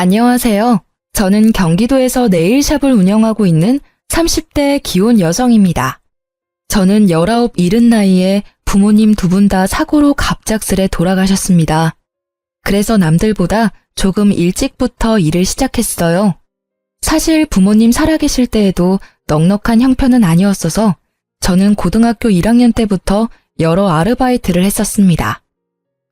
안녕하세요. 저는 경기도에서 네일샵을 운영하고 있는 30대 기혼 여성입니다. 저는 19 이른 나이에 부모님 두 분 다 사고로 갑작스레 돌아가셨습니다. 그래서 남들보다 조금 일찍부터 일을 시작했어요. 사실 부모님 살아계실 때에도 넉넉한 형편은 아니었어서 저는 고등학교 1학년 때부터 여러 아르바이트를 했었습니다.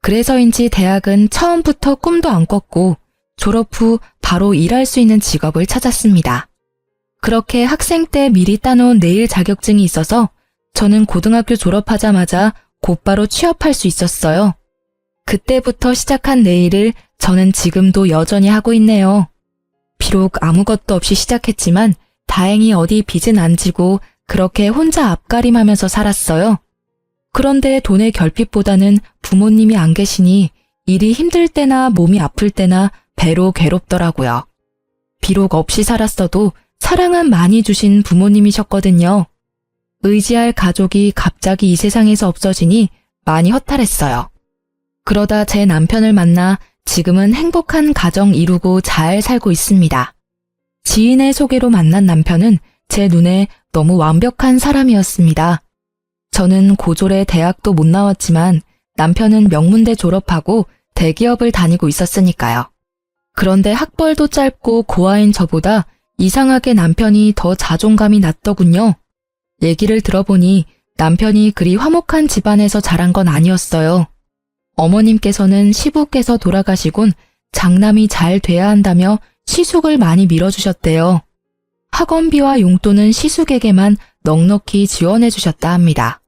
그래서인지 대학은 처음부터 꿈도 안 꿨고 졸업 후 바로 일할 수 있는 직업을 찾았습니다. 그렇게 학생 때 미리 따놓은 네일 자격증이 있어서 저는 고등학교 졸업하자마자 곧바로 취업할 수 있었어요. 그때부터 시작한 네일을 저는 지금도 여전히 하고 있네요. 비록 아무것도 없이 시작했지만 다행히 어디 빚은 안 지고 그렇게 혼자 앞가림하면서 살았어요. 그런데 돈의 결핍보다는 부모님이 안 계시니 일이 힘들 때나 몸이 아플 때나 배로 괴롭더라고요. 비록 없이 살았어도 사랑은 많이 주신 부모님이셨거든요. 의지할 가족이 갑자기 이 세상에서 없어지니 많이 허탈했어요. 그러다 제 남편을 만나 지금은 행복한 가정 이루고 잘 살고 있습니다. 지인의 소개로 만난 남편은 제 눈에 너무 완벽한 사람이었습니다. 저는 고졸의 대학도 못 나왔지만 남편은 명문대 졸업하고 대기업을 다니고 있었으니까요. 그런데 학벌도 짧고 고아인 저보다 이상하게 남편이 더 자존감이 낮더군요. 얘기를 들어보니 남편이 그리 화목한 집안에서 자란 건 아니었어요. 어머님께서는 시부께서 돌아가시곤 장남이 잘 돼야 한다며 시숙을 많이 밀어주셨대요. 학원비와 용돈은 시숙에게만 넉넉히 지원해 주셨다 합니다.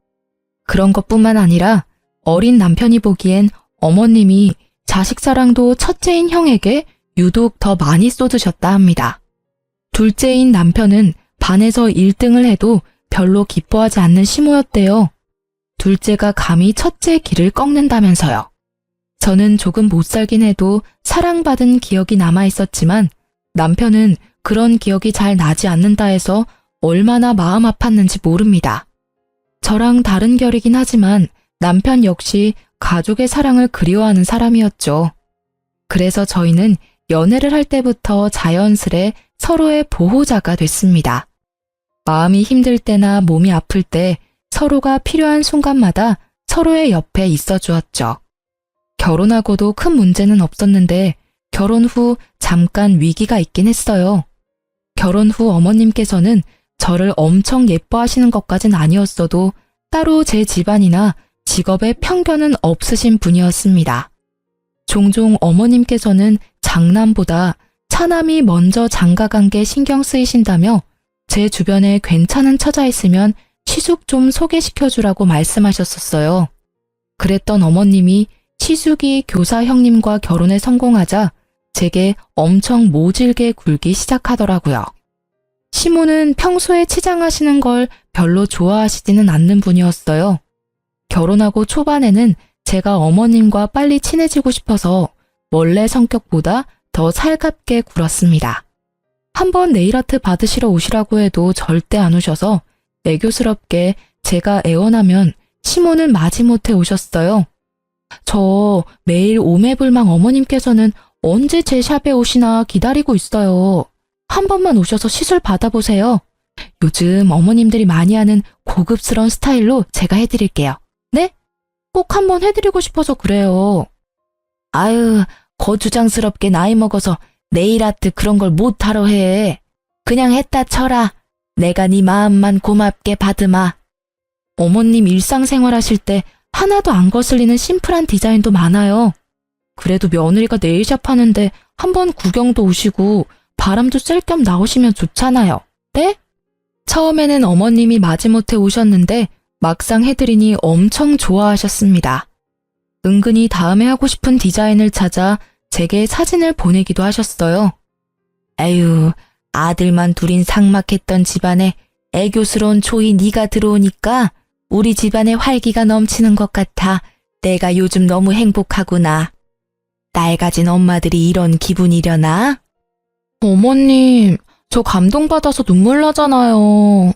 그런 것뿐만 아니라 어린 남편이 보기엔 어머님이 자식 사랑도 첫째인 형에게 유독 더 많이 쏟으셨다 합니다. 둘째인 남편은 반에서 1등을 해도 별로 기뻐하지 않는 시모였대요. 둘째가 감히 첫째 길을 꺾는다면서요. 저는 조금 못 살긴 해도 사랑받은 기억이 남아있었지만 남편은 그런 기억이 잘 나지 않는다 해서 얼마나 마음 아팠는지 모릅니다. 저랑 다른 결이긴 하지만 남편 역시 가족의 사랑을 그리워하는 사람이었죠. 그래서 저희는 연애를 할 때부터 자연스레 서로의 보호자가 됐습니다. 마음이 힘들 때나 몸이 아플 때 서로가 필요한 순간마다 서로의 옆에 있어 주었죠. 결혼하고도 큰 문제는 없었는데 결혼 후 잠깐 위기가 있긴 했어요. 결혼 후 어머님께서는 저를 엄청 예뻐하시는 것까진 아니었어도 따로 제 집안이나 직업에 편견은 없으신 분이었습니다. 종종 어머님께서는 장남보다 차남이 먼저 장가간 게 신경 쓰이신다며 제 주변에 괜찮은 처자 있으면 시숙 좀 소개시켜주라고 말씀하셨었어요. 그랬던 어머님이 시숙이 교사 형님과 결혼에 성공하자 제게 엄청 모질게 굴기 시작하더라고요. 시모는 평소에 치장하시는 걸 별로 좋아하시지는 않는 분이었어요. 결혼하고 초반에는 제가 어머님과 빨리 친해지고 싶어서 원래 성격보다 더 살갑게 굴었습니다. 한번 네일아트 받으시러 오시라고 해도 절대 안 오셔서 애교스럽게 제가 애원하면 시모는 마지못해 오셨어요. 저 매일 오매불망 어머님께서는 언제 제 샵에 오시나 기다리고 있어요. 한 번만 오셔서 시술 받아보세요. 요즘 어머님들이 많이 하는 고급스러운 스타일로 제가 해드릴게요. 네? 꼭 한번 해드리고 싶어서 그래요. 아유, 거주장스럽게 나이 먹어서 네일아트 그런 걸 못하러 해. 그냥 했다 쳐라. 내가 네 마음만 고맙게 받으마. 어머님 일상생활 하실 때 하나도 안 거슬리는 심플한 디자인도 많아요. 그래도 며느리가 네일샵 하는데 한번 구경도 오시고 바람도 쐴 겸 나오시면 좋잖아요. 네? 처음에는 어머님이 마지못해 오셨는데 막상 해드리니 엄청 좋아하셨습니다. 은근히 다음에 하고 싶은 디자인을 찾아 제게 사진을 보내기도 하셨어요. 에휴, 아들만 둘인 삭막했던 집안에 애교스러운 초이 네가 들어오니까 우리 집안에 활기가 넘치는 것 같아 내가 요즘 너무 행복하구나. 딸 가진 엄마들이 이런 기분이려나? 어머님, 저 감동받아서 눈물 나잖아요.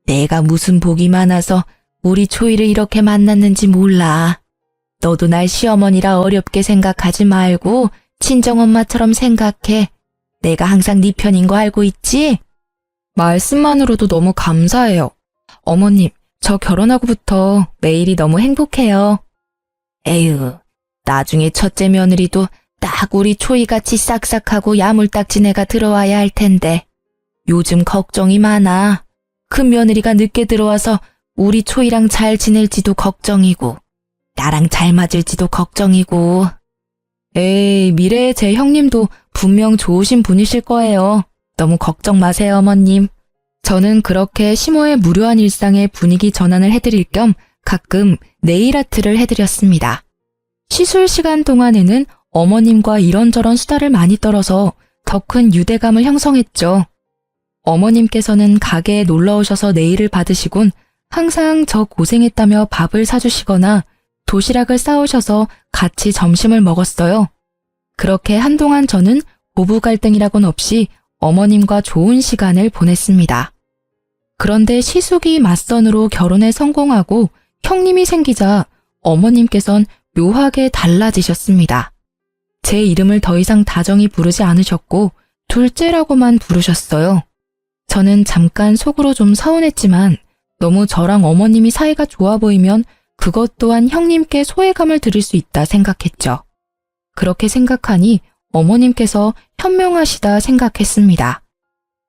내가 무슨 복이 많아서 우리 초이를 이렇게 만났는지 몰라. 너도 날 시어머니라 어렵게 생각하지 말고 친정엄마처럼 생각해. 내가 항상 네 편인 거 알고 있지? 말씀만으로도 너무 감사해요. 어머님, 저 결혼하고부터 매일이 너무 행복해요. 에휴, 나중에 첫째 며느리도 딱 우리 초이같이 싹싹하고 야물딱진 애가 들어와야 할 텐데. 요즘 걱정이 많아. 큰 며느리가 늦게 들어와서 우리 초이랑 잘 지낼지도 걱정이고, 나랑 잘 맞을지도 걱정이고. 에이, 미래의 제 형님도 분명 좋으신 분이실 거예요. 너무 걱정 마세요, 어머님. 저는 그렇게 시모의 무료한 일상의 분위기 전환을 해드릴 겸 가끔 네일 아트를 해드렸습니다. 시술 시간 동안에는 어머님과 이런저런 수다를 많이 떨어서 더 큰 유대감을 형성했죠. 어머님께서는 가게에 놀러 오셔서 네일을 받으시곤 항상 저 고생했다며 밥을 사주시거나 도시락을 싸오셔서 같이 점심을 먹었어요. 그렇게 한동안 저는 부부 갈등이라곤 없이 어머님과 좋은 시간을 보냈습니다. 그런데 시숙이 맞선으로 결혼에 성공하고 형님이 생기자 어머님께선 묘하게 달라지셨습니다. 제 이름을 더 이상 다정히 부르지 않으셨고 둘째라고만 부르셨어요. 저는 잠깐 속으로 좀 서운했지만 너무 저랑 어머님이 사이가 좋아 보이면 그것 또한 형님께 소외감을 드릴 수 있다 생각했죠. 그렇게 생각하니 어머님께서 현명하시다 생각했습니다.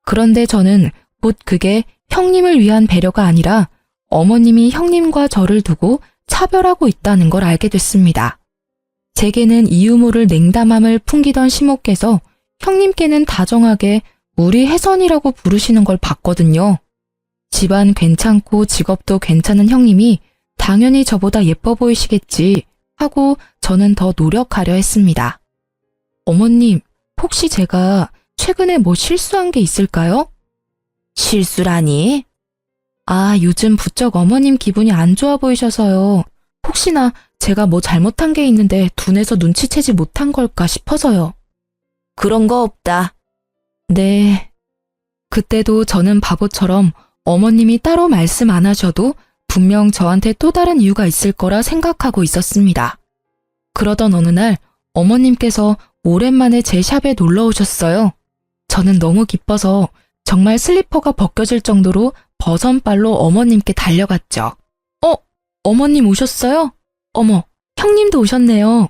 그런데 저는 곧 그게 형님을 위한 배려가 아니라 어머님이 형님과 저를 두고 차별하고 있다는 걸 알게 됐습니다. 제게는 이유 모를 냉담함을 풍기던 시모께서 형님께는 다정하게 우리 혜선이라고 부르시는 걸 봤거든요. 집안 괜찮고 직업도 괜찮은 형님이 당연히 저보다 예뻐 보이시겠지 하고 저는 더 노력하려 했습니다. 어머님, 혹시 제가 최근에 뭐 실수한 게 있을까요? 실수라니? 요즘 부쩍 어머님 기분이 안 좋아 보이셔서요. 혹시나 제가 뭐 잘못한 게 있는데 둔해서 눈치채지 못한 걸까 싶어서요. 그런 거 없다. 네. 그때도 저는 바보처럼 어머님이 따로 말씀 안 하셔도 분명 저한테 또 다른 이유가 있을 거라 생각하고 있었습니다. 그러던 어느 날 어머님께서 오랜만에 제 샵에 놀러 오셨어요. 저는 너무 기뻐서 정말 슬리퍼가 벗겨질 정도로 버선발로 어머님께 달려갔죠. 어머님 오셨어요? 어머, 형님도 오셨네요.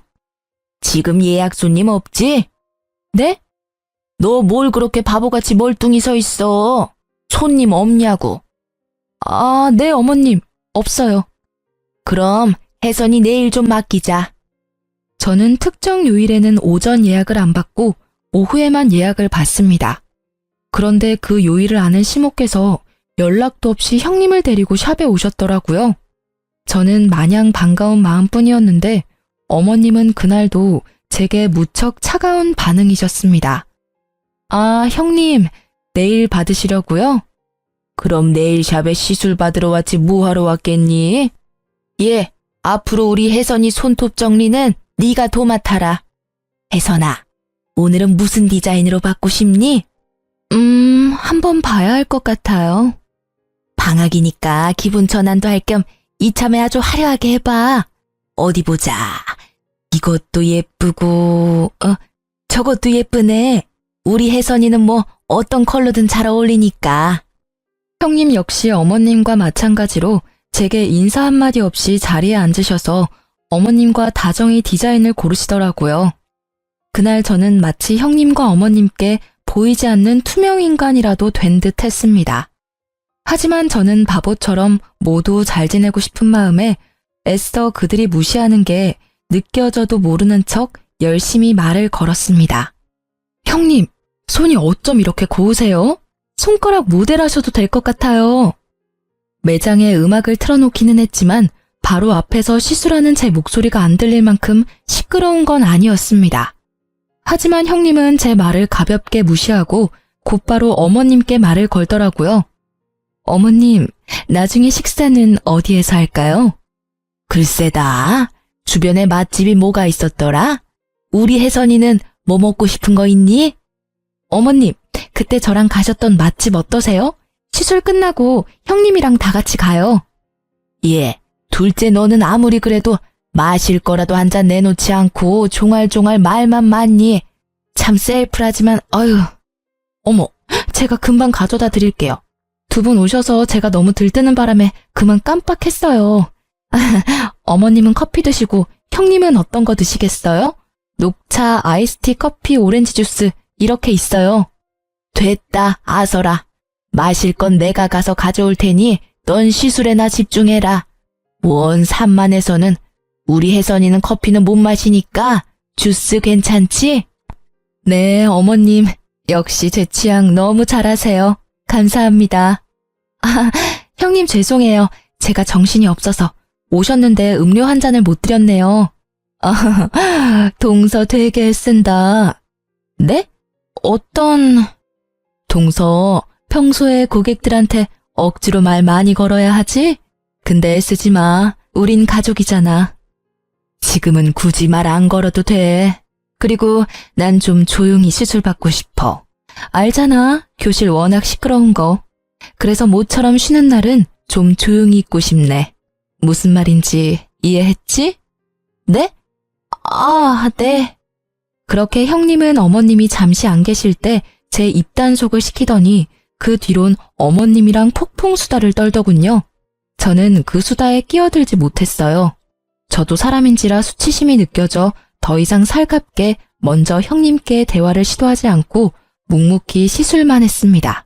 지금 예약 손님 없지? 네? 너 뭘 그렇게 바보같이 멀뚱히 서 있어? 손님 없냐고. 네, 어머님. 없어요. 그럼 혜선이 내일 좀 맡기자. 저는 특정 요일에는 오전 예약을 안 받고 오후에만 예약을 받습니다. 그런데 그 요일을 아는 시모께서 연락도 없이 형님을 데리고 샵에 오셨더라고요. 저는 마냥 반가운 마음뿐이었는데 어머님은 그날도 제게 무척 차가운 반응이셨습니다. 형님, 내일 받으시려고요? 그럼 내일 샵에 시술 받으러 왔지 뭐하러 왔겠니? 예, 앞으로 우리 혜선이 손톱 정리는 네가 도맡아라. 혜선아, 오늘은 무슨 디자인으로 받고 싶니? 한번 봐야 할 것 같아요. 방학이니까 기분 전환도 할 겸 이참에 아주 화려하게 해봐. 어디 보자. 이것도 예쁘고, 저것도 예쁘네. 우리 혜선이는 뭐 어떤 컬러든 잘 어울리니까. 형님 역시 어머님과 마찬가지로 제게 인사 한마디 없이 자리에 앉으셔서 어머님과 다정히 디자인을 고르시더라고요. 그날 저는 마치 형님과 어머님께 보이지 않는 투명 인간이라도 된 듯 했습니다. 하지만 저는 바보처럼 모두 잘 지내고 싶은 마음에 애써 그들이 무시하는 게 느껴져도 모르는 척 열심히 말을 걸었습니다. 형님, 손이 어쩜 이렇게 고우세요? 손가락 모델하셔도 될 것 같아요. 매장에 음악을 틀어놓기는 했지만 바로 앞에서 시술하는 제 목소리가 안 들릴 만큼 시끄러운 건 아니었습니다. 하지만 형님은 제 말을 가볍게 무시하고 곧바로 어머님께 말을 걸더라고요. 어머님, 나중에 식사는 어디에서 할까요? 글쎄다. 주변에 맛집이 뭐가 있었더라? 우리 혜선이는 뭐 먹고 싶은 거 있니? 어머님, 그때 저랑 가셨던 맛집 어떠세요? 시술 끝나고 형님이랑 다 같이 가요. 예, 둘째 너는 아무리 그래도 마실 거라도 한 잔 내놓지 않고 종알종알 말만 많니? 참 셀프라지만 어휴. 어머, 제가 금방 가져다 드릴게요. 두 분 오셔서 제가 너무 들뜨는 바람에 그만 깜빡했어요. 어머님은 커피 드시고 형님은 어떤 거 드시겠어요? 녹차, 아이스티, 커피, 오렌지 주스 이렇게 있어요. 됐다, 아서라. 마실 건 내가 가서 가져올 테니 넌 시술에나 집중해라. 원 산만해서는 우리 혜선이는 커피는 못 마시니까 주스 괜찮지? 네, 어머님. 역시 제 취향 너무 잘하세요. 감사합니다. 아, 형님 죄송해요. 제가 정신이 없어서 오셨는데 음료 한 잔을 못 드렸네요. 아, 동서 되게 쓴다. 네? 어떤... 동서, 평소에 고객들한테 억지로 말 많이 걸어야 하지? 근데 애쓰지 마. 우린 가족이잖아. 지금은 굳이 말 안 걸어도 돼. 그리고 난 좀 조용히 시술 받고 싶어. 알잖아. 교실 워낙 시끄러운 거. 그래서 모처럼 쉬는 날은 좀 조용히 있고 싶네. 무슨 말인지 이해했지? 네? 아, 네. 그렇게 형님은 어머님이 잠시 안 계실 때 제 입단속을 시키더니 그 뒤론 어머님이랑 폭풍 수다를 떨더군요. 저는 그 수다에 끼어들지 못했어요. 저도 사람인지라 수치심이 느껴져 더 이상 살갑게 먼저 형님께 대화를 시도하지 않고 묵묵히 시술만 했습니다.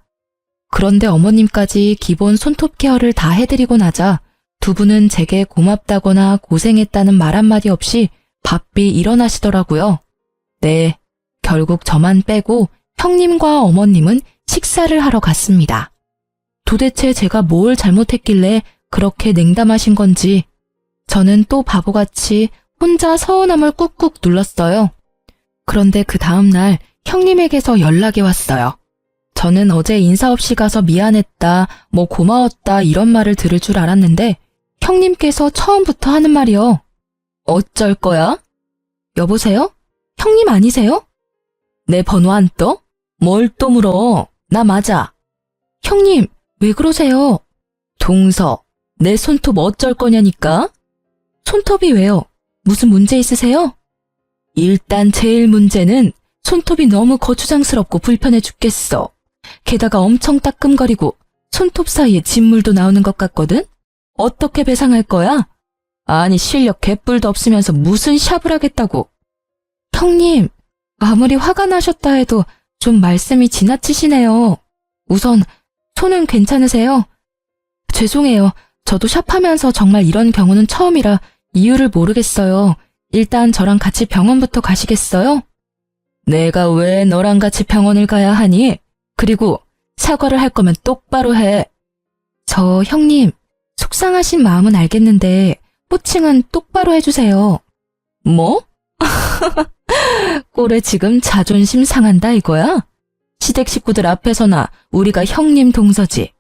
그런데 어머님까지 기본 손톱 케어를 다 해드리고 나자 두 분은 제게 고맙다거나 고생했다는 말 한마디 없이 바삐 일어나시더라고요. 네, 결국 저만 빼고 형님과 어머님은 식사를 하러 갔습니다. 도대체 제가 뭘 잘못했길래 그렇게 냉담하신 건지 저는 또 바보같이 혼자 서운함을 꾹꾹 눌렀어요. 그런데 그 다음날 형님에게서 연락이 왔어요. 저는 어제 인사 없이 가서 미안했다, 뭐 고마웠다 이런 말을 들을 줄 알았는데 형님께서 처음부터 하는 말이요. 어쩔 거야? 여보세요? 형님 아니세요? 내 번호 안 떠? 뭘 또 물어? 나 맞아. 형님, 왜 그러세요? 동서, 내 손톱 어쩔 거냐니까? 손톱이 왜요? 무슨 문제 있으세요? 일단 제일 문제는 손톱이 너무 거추장스럽고 불편해 죽겠어. 게다가 엄청 따끔거리고 손톱 사이에 진물도 나오는 것 같거든? 어떻게 배상할 거야? 아니 실력 개뿔도 없으면서 무슨 샵을 하겠다고. 형님, 아무리 화가 나셨다 해도 좀 말씀이 지나치시네요. 우선 손은 괜찮으세요? 죄송해요. 저도 샵하면서 정말 이런 경우는 처음이라 이유를 모르겠어요. 일단 저랑 같이 병원부터 가시겠어요? 내가 왜 너랑 같이 병원을 가야 하니? 그리고 사과를 할 거면 똑바로 해. 저 형님, 속상하신 마음은 알겠는데 호칭은 똑바로 해주세요. 뭐? 꼴에 지금 자존심 상한다 이거야? 시댁 식구들 앞에서나 우리가 형님 동서지.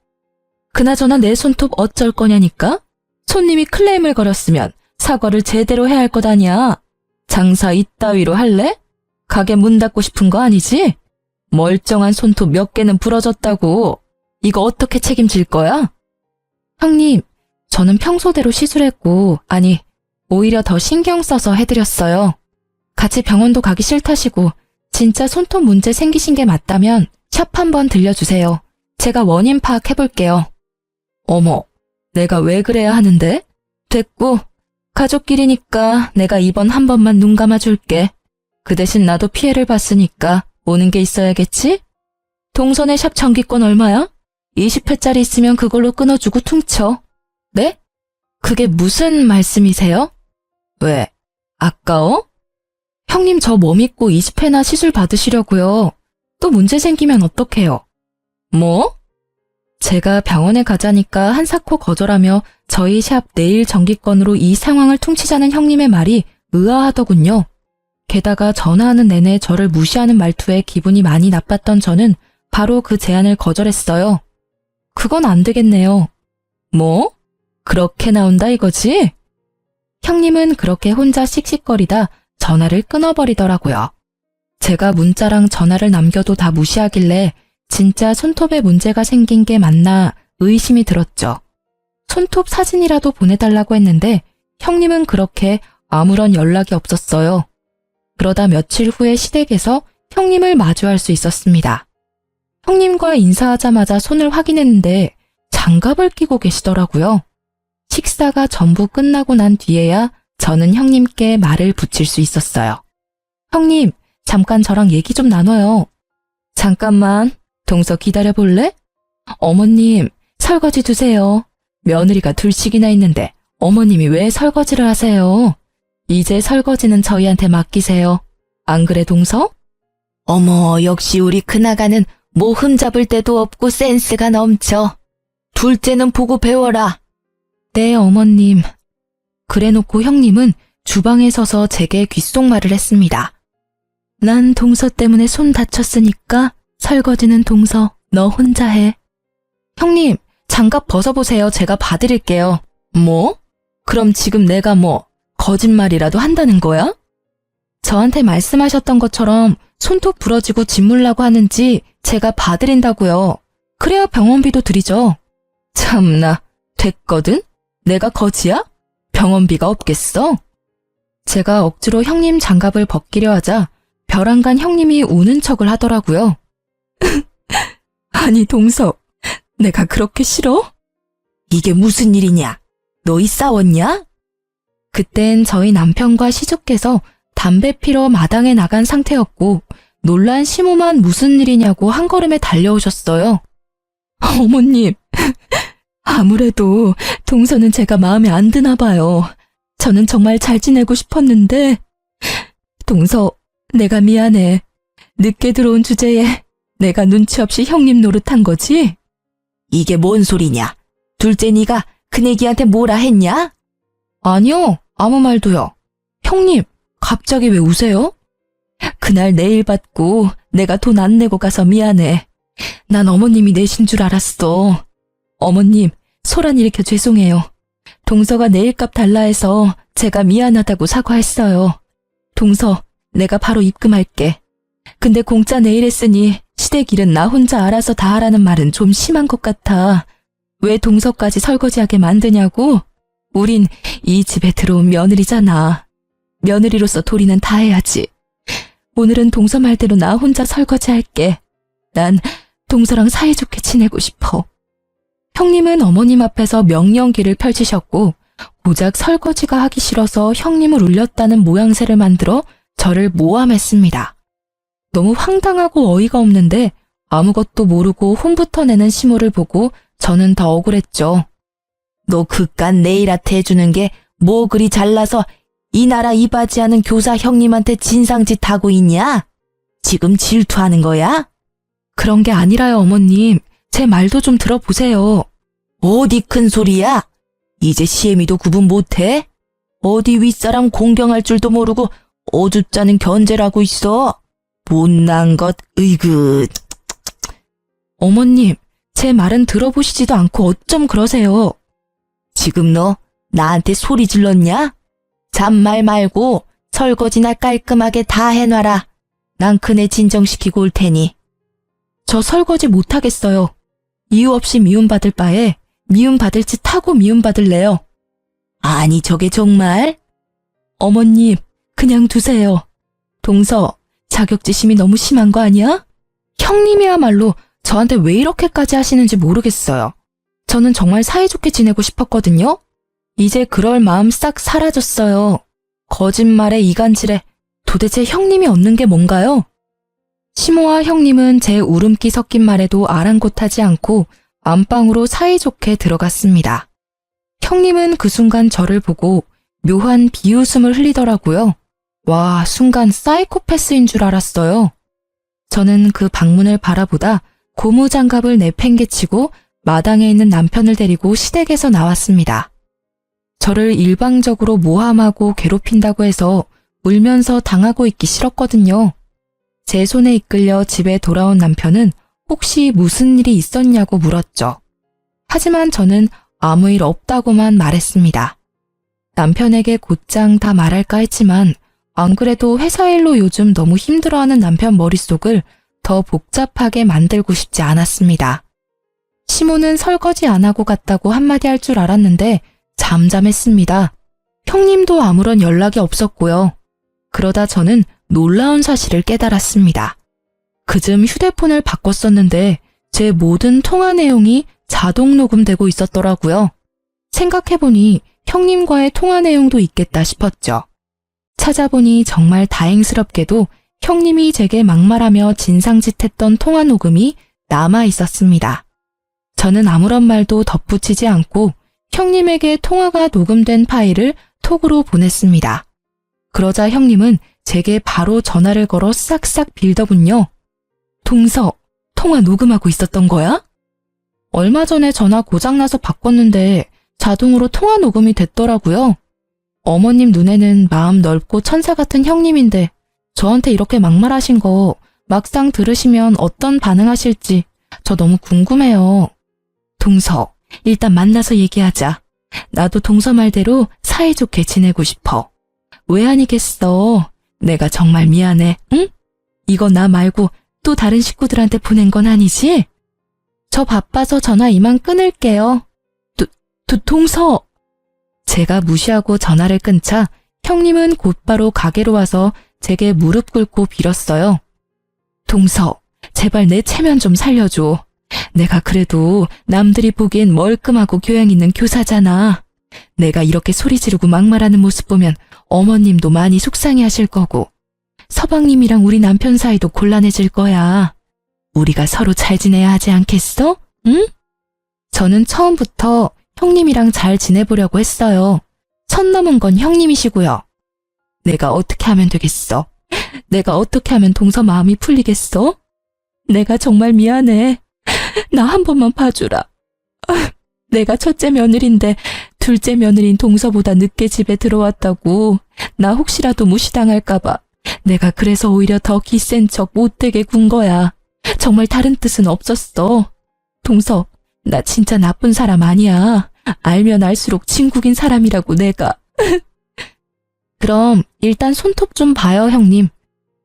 그나저나 내 손톱 어쩔 거냐니까? 손님이 클레임을 걸었으면 사과를 제대로 해야 할 것 아니야. 장사 이따위로 할래? 가게 문 닫고 싶은 거 아니지? 멀쩡한 손톱 몇 개는 부러졌다고. 이거 어떻게 책임질 거야? 형님, 저는 평소대로 시술했고, 아니, 오히려 더 신경 써서 해드렸어요. 같이 병원도 가기 싫다시고 진짜 손톱 문제 생기신 게 맞다면 샵 한번 들려주세요. 제가 원인 파악해볼게요. 어머, 내가 왜 그래야 하는데? 됐고, 가족끼리니까 내가 이번 한 번만 눈 감아줄게. 그 대신 나도 피해를 봤으니까 오는 게 있어야겠지? 동선의 샵 정기권 얼마야? 20회짜리 있으면 그걸로 끊어주고 퉁쳐. 네? 그게 무슨 말씀이세요? 왜? 아까워? 형님 저 뭐 믿고 20회나 시술 받으시려고요. 또 문제 생기면 어떡해요? 뭐? 제가 병원에 가자니까 한사코 거절하며 저희 샵 내일 정기권으로 이 상황을 퉁치자는 형님의 말이 의아하더군요. 게다가 전화하는 내내 저를 무시하는 말투에 기분이 많이 나빴던 저는 바로 그 제안을 거절했어요. 그건 안 되겠네요. 뭐? 그렇게 나온다 이거지? 형님은 그렇게 혼자 씩씩거리다 전화를 끊어버리더라고요. 제가 문자랑 전화를 남겨도 다 무시하길래 진짜 손톱에 문제가 생긴 게 맞나 의심이 들었죠. 손톱 사진이라도 보내달라고 했는데 형님은 그렇게 아무런 연락이 없었어요. 그러다 며칠 후에 시댁에서 형님을 마주할 수 있었습니다. 형님과 인사하자마자 손을 확인했는데 장갑을 끼고 계시더라고요. 식사가 전부 끝나고 난 뒤에야 저는 형님께 말을 붙일 수 있었어요. 형님, 잠깐 저랑 얘기 좀 나눠요. 잠깐만, 동서 기다려볼래? 어머님, 설거지 두세요. 며느리가 둘씩이나 있는데 어머님이 왜 설거지를 하세요? 이제 설거지는 저희한테 맡기세요. 안 그래, 동서? 어머, 역시 우리 큰아가는 뭐 흠잡을 데도 없고 센스가 넘쳐. 둘째는 보고 배워라. 네, 어머님. 그래놓고 형님은 주방에 서서 제게 귓속말을 했습니다. 난 동서 때문에 손 다쳤으니까 설거지는 동서, 너 혼자 해. 형님, 장갑 벗어보세요. 제가 봐드릴게요. 뭐? 그럼 지금 내가 뭐 거짓말이라도 한다는 거야? 저한테 말씀하셨던 것처럼 손톱 부러지고 짓물라고 하는지 제가 봐드린다고요. 그래야 병원비도 드리죠. 참나, 됐거든? 내가 거지야? 병원비가 없겠어? 제가 억지로 형님 장갑을 벗기려 하자 벼랑간 형님이 우는 척을 하더라고요. 아니, 동서, 내가 그렇게 싫어? 이게 무슨 일이냐? 너희 싸웠냐? 그땐 저희 남편과 시숙께서 담배 피러 마당에 나간 상태였고 놀란 시모만 무슨 일이냐고 한 걸음에 달려오셨어요. 어머님, 아무래도 동서는 제가 마음에 안 드나 봐요. 저는 정말 잘 지내고 싶었는데. 동서, 내가 미안해. 늦게 들어온 주제에 내가 눈치 없이 형님 노릇한 거지? 이게 뭔 소리냐? 둘째 네가 큰애기한테 뭐라 했냐? 아니요, 아무 말도요. 형님, 갑자기 왜 우세요? 그날 내일 받고 내가 돈 안 내고 가서 미안해. 난 어머님이 내신 줄 알았어. 어머님, 소란 일으켜 죄송해요. 동서가 내일값 달라 해서 제가 미안하다고 사과했어요. 동서, 내가 바로 입금할게. 근데 공짜 내일 했으니 시댁 일은 나 혼자 알아서 다 하라는 말은 좀 심한 것 같아. 왜 동서까지 설거지하게 만드냐고? 우린 이 집에 들어온 며느리잖아. 며느리로서 도리는 다 해야지. 오늘은 동서 말대로 나 혼자 설거지할게. 난 동서랑 사이좋게 지내고 싶어. 형님은 어머님 앞에서 명령기를 펼치셨고 고작 설거지가 하기 싫어서 형님을 울렸다는 모양새를 만들어 저를 모함했습니다. 너무 황당하고 어이가 없는데 아무것도 모르고 혼부터 내는 시모를 보고 저는 더 억울했죠. 너 그깟 네일아트 해주는 게 뭐 그리 잘나서 이 나라 이바지하는 교사 형님한테 진상짓 하고 있냐? 지금 질투하는 거야? 그런 게 아니라요, 어머님. 제 말도 좀 들어보세요. 어디 큰 소리야? 이제 시애미도 구분 못해? 어디 윗사람 공경할 줄도 모르고 어줍잖은 견제를 하고 있어. 못난 것, 으이그. 어머님, 제 말은 들어보시지도 않고 어쩜 그러세요. 지금 너 나한테 소리 질렀냐? 잔말 말고 설거지나 깔끔하게 다 해놔라. 난 그네 진정시키고 올 테니. 저 설거지 못하겠어요. 이유 없이 미움받을 바에 미움받을 짓 하고 미움받을래요. 아니 저게 정말? 어머님, 그냥 두세요. 동서, 자격지심이 너무 심한 거 아니야? 형님이야말로 저한테 왜 이렇게까지 하시는지 모르겠어요. 저는 정말 사이좋게 지내고 싶었거든요. 이제 그럴 마음 싹 사라졌어요. 거짓말에 이간질에 도대체 형님이 얻는 게 뭔가요? 시모와 형님은 제 울음기 섞인 말에도 아랑곳하지 않고 안방으로 사이좋게 들어갔습니다. 형님은 그 순간 저를 보고 묘한 비웃음을 흘리더라고요. 와, 순간 사이코패스인 줄 알았어요. 저는 그 방문을 바라보다 고무장갑을 내팽개치고 마당에 있는 남편을 데리고 시댁에서 나왔습니다. 저를 일방적으로 모함하고 괴롭힌다고 해서 울면서 당하고 있기 싫었거든요. 제 손에 이끌려 집에 돌아온 남편은 혹시 무슨 일이 있었냐고 물었죠. 하지만 저는 아무 일 없다고만 말했습니다. 남편에게 곧장 다 말할까 했지만 안 그래도 회사 일로 요즘 너무 힘들어하는 남편 머릿속을 더 복잡하게 만들고 싶지 않았습니다. 시모는 설거지 안 하고 갔다고 한마디 할 줄 알았는데 잠잠했습니다. 형님도 아무런 연락이 없었고요. 그러다 저는 놀라운 사실을 깨달았습니다. 그즘 휴대폰을 바꿨었는데 제 모든 통화 내용이 자동 녹음되고 있었더라고요. 생각해보니 형님과의 통화 내용도 있겠다 싶었죠. 찾아보니 정말 다행스럽게도 형님이 제게 막말하며 진상짓했던 통화 녹음이 남아 있었습니다. 저는 아무런 말도 덧붙이지 않고 형님에게 통화가 녹음된 파일을 톡으로 보냈습니다. 그러자 형님은 제게 바로 전화를 걸어 싹싹 빌더군요. 동서, 통화 녹음하고 있었던 거야? 얼마 전에 전화 고장나서 바꿨는데 자동으로 통화 녹음이 됐더라고요. 어머님 눈에는 마음 넓고 천사 같은 형님인데 저한테 이렇게 막말하신 거 막상 들으시면 어떤 반응하실지 저 너무 궁금해요. 동서, 일단 만나서 얘기하자. 나도 동서 말대로 사이좋게 지내고 싶어. 왜 아니겠어? 내가 정말 미안해, 응? 이거 나 말고 또 다른 식구들한테 보낸 건 아니지? 저 바빠서 전화 이만 끊을게요. 동서! 제가 무시하고 전화를 끊자 형님은 곧바로 가게로 와서 제게 무릎 꿇고 빌었어요. 동서, 제발 내 체면 좀 살려줘. 내가 그래도 남들이 보기엔 멀끔하고 교양 있는 교사잖아. 내가 이렇게 소리 지르고 막말하는 모습 보면 어머님도 많이 속상해 하실 거고 서방님이랑 우리 남편 사이도 곤란해질 거야. 우리가 서로 잘 지내야 하지 않겠어? 응? 저는 처음부터 형님이랑 잘 지내보려고 했어요. 선 넘은 건 형님이시고요. 내가 어떻게 하면 되겠어? 내가 어떻게 하면 동서 마음이 풀리겠어? 내가 정말 미안해. 나 한 번만 봐주라. 내가 첫째 며느리인데 둘째 며느리인 동서보다 늦게 집에 들어왔다고 나 혹시라도 무시당할까봐 내가 그래서 오히려 더 기센 척 못되게 군 거야. 정말 다른 뜻은 없었어. 동서, 나 진짜 나쁜 사람 아니야. 알면 알수록 친구긴 사람이라고 내가. 그럼 일단 손톱 좀 봐요, 형님.